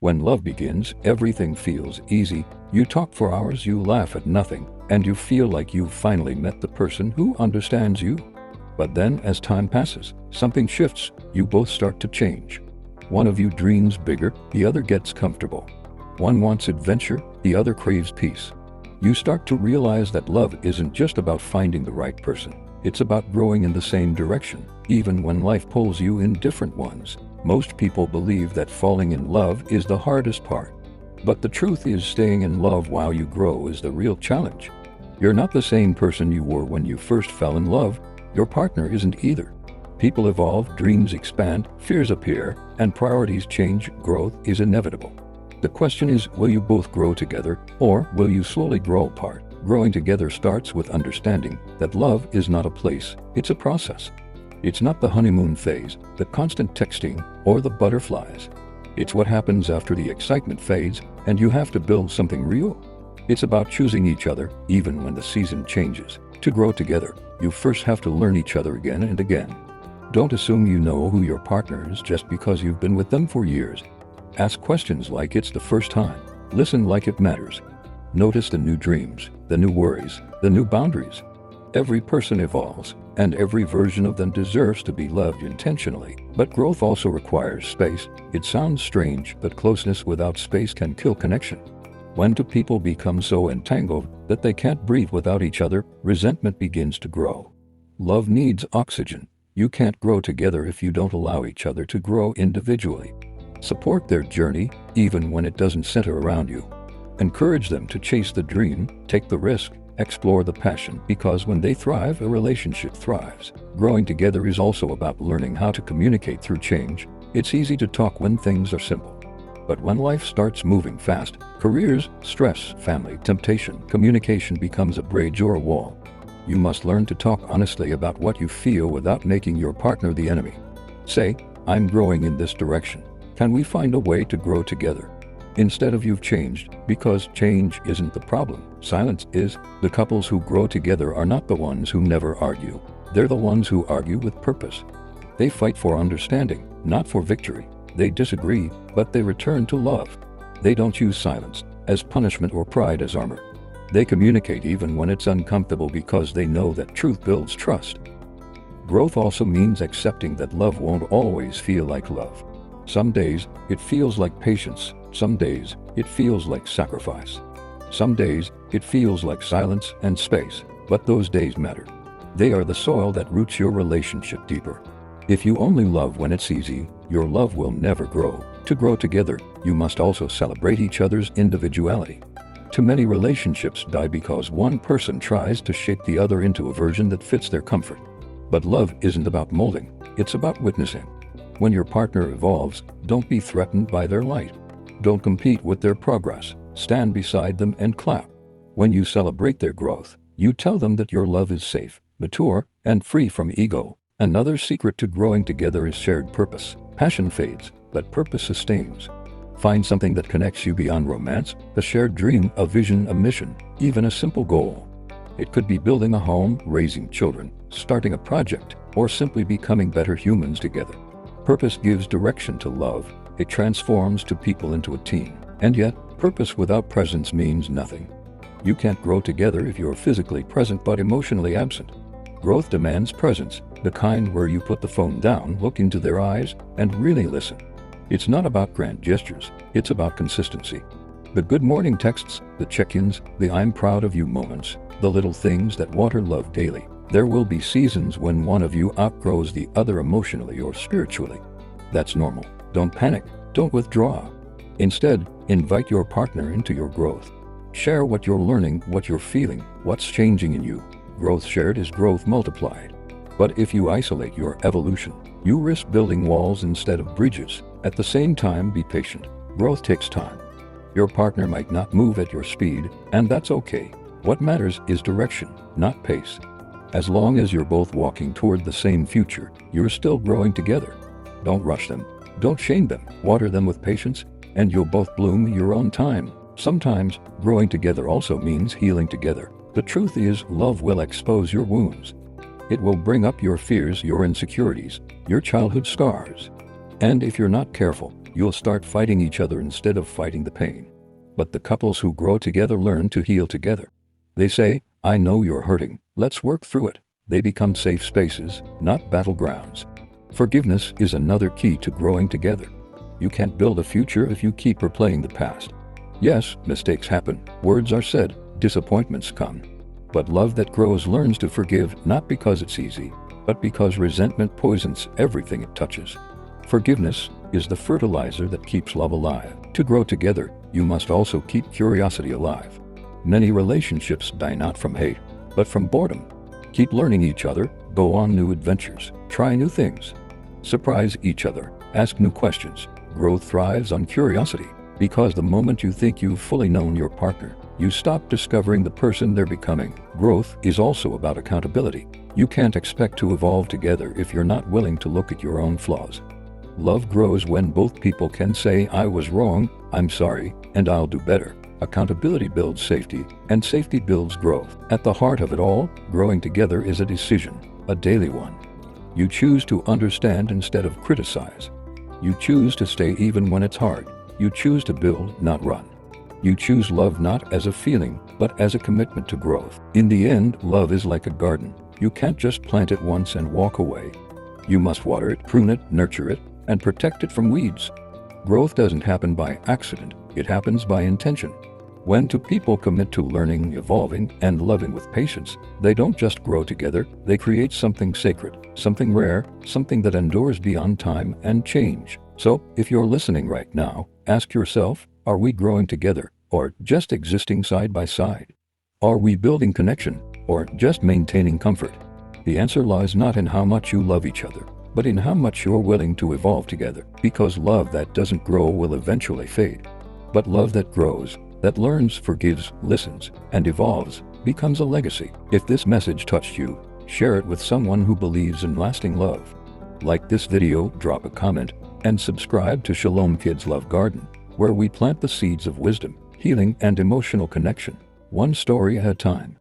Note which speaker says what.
Speaker 1: When love begins, everything feels easy. You talk for hours, you laugh at nothing, and you feel like you've finally met the person who understands you. But then, as time passes, something shifts. You both start to change. One of you dreams bigger, the other gets comfortable. One wants adventure, the other craves peace. You start to realize that love isn't just about finding the right person. It's about growing in the same direction, even when life pulls you in different ones. Most people believe that falling in love is the hardest part. But the truth is, staying in love while you grow is the real challenge. You're not the same person you were when you first fell in love. Your partner isn't either. People evolve, dreams expand, fears appear, and priorities change. Growth is inevitable. The question is, will you both grow together, or will you slowly grow apart? Growing together starts with understanding that love is not a place, it's a process. It's not the honeymoon phase, the constant texting, or the butterflies. It's what happens after the excitement fades, and you have to build something real. It's about choosing each other, even when the season changes. To grow together, you first have to learn each other again and again. Don't assume you know who your partner is just because you've been with them for years. Ask questions like it's the first time. Listen like it matters. Notice the new dreams, the new worries, the new boundaries. Every person evolves, and every version of them deserves to be loved intentionally. But growth also requires space. It sounds strange, but closeness without space can kill connection. When two people become so entangled that they can't breathe without each other, resentment begins to grow. Love needs oxygen. You can't grow together if you don't allow each other to grow individually. Support their journey, even when it doesn't center around you. Encourage them to chase the dream, take the risk, explore the passion, because when they thrive, a relationship thrives. Growing together is also about learning how to communicate through change. It's easy to talk when things are simple. But when life starts moving fast, careers, stress, family, temptation, communication becomes a bridge or a wall. You must learn to talk honestly about what you feel without making your partner the enemy. Say, I'm growing in this direction. Can we find a way to grow together? Instead of you've changed, because change isn't the problem, silence is. The couples who grow together are not the ones who never argue. They're the ones who argue with purpose. They fight for understanding, not for victory. They disagree, but they return to love. They don't use silence as punishment or pride as armor. They communicate even when it's uncomfortable because they know that truth builds trust. Growth also means accepting that love won't always feel like love. Some days, it feels like patience. Some days, it feels like sacrifice. Some days, it feels like silence and space. But those days matter. They are the soil that roots your relationship deeper. If you only love when it's easy, your love will never grow. To grow together, you must also celebrate each other's individuality. Too many relationships die because one person tries to shape the other into a version that fits their comfort. But love isn't about molding, it's about witnessing. When your partner evolves, don't be threatened by their light. Don't compete with their progress. Stand beside them and clap. When you celebrate their growth, you tell them that your love is safe, mature, and free from ego. Another secret to growing together is shared purpose. Passion fades, but purpose sustains. Find something that connects you beyond romance, a shared dream, a vision, a mission, even a simple goal. It could be building a home, raising children, starting a project, or simply becoming better humans together. Purpose gives direction to love. It transforms two people into a team. And yet, purpose without presence means nothing. You can't grow together if you're physically present but emotionally absent. Growth demands presence, the kind where you put the phone down, look into their eyes, and really listen. It's not about grand gestures, it's about consistency. The good morning texts, the check-ins, the I'm proud of you moments, the little things that water love daily. There will be seasons when one of you outgrows the other emotionally or spiritually. That's normal. Don't panic. Don't withdraw. Instead, invite your partner into your growth. Share what you're learning, what you're feeling, what's changing in you. Growth shared is growth multiplied. But if you isolate your evolution, you risk building walls instead of bridges. At the same time, be patient. Growth takes time. Your partner might not move at your speed, and that's okay. What matters is direction, not pace. As long as you're both walking toward the same future, you're still growing together. Don't rush them. Don't shame them. Water them with patience, and you'll both bloom your own time. Sometimes, growing together also means healing together. The truth is, love will expose your wounds. It will bring up your fears, your insecurities, your childhood scars. And if you're not careful, you'll start fighting each other instead of fighting the pain. But the couples who grow together learn to heal together. They say, I know you're hurting, let's work through it. They become safe spaces, not battlegrounds. Forgiveness is another key to growing together. You can't build a future if you keep replaying the past. Yes, mistakes happen, words are said, disappointments come. But love that grows learns to forgive, not because it's easy, but because resentment poisons everything it touches. Forgiveness is the fertilizer that keeps love alive. To grow together, you must also keep curiosity alive. Many relationships die not from hate, but from boredom. Keep learning each other, go on new adventures, try new things. Surprise each other, ask new questions. Growth thrives on curiosity, because the moment you think you've fully known your partner, you stop discovering the person they're becoming. Growth is also about accountability. You can't expect to evolve together if you're not willing to look at your own flaws. Love grows when both people can say, I was wrong, I'm sorry, and I'll do better. Accountability builds safety, and safety builds growth. At the heart of it all, growing together is a decision, a daily one. You choose to understand instead of criticize. You choose to stay even when it's hard. You choose to build, not run. You choose love not as a feeling, but as a commitment to growth. In the end, love is like a garden. You can't just plant it once and walk away. You must water it, prune it, nurture it, and protect it from weeds. Growth doesn't happen by accident, it happens by intention. When two people commit to learning, evolving, and loving with patience, they don't just grow together, they create something sacred, something rare, something that endures beyond time and change. So, if you're listening right now, ask yourself, are we growing together, or just existing side by side? Are we building connection, or just maintaining comfort? The answer lies not in how much you love each other, but in how much you're willing to evolve together, because love that doesn't grow will eventually fade. But love that grows, that learns, forgives, listens, and evolves, becomes a legacy. If this message touched you, share it with someone who believes in lasting love. Like this video, drop a comment, and subscribe to Shalom Kidd's Love Garden, where we plant the seeds of wisdom, healing, and emotional connection, one story at a time.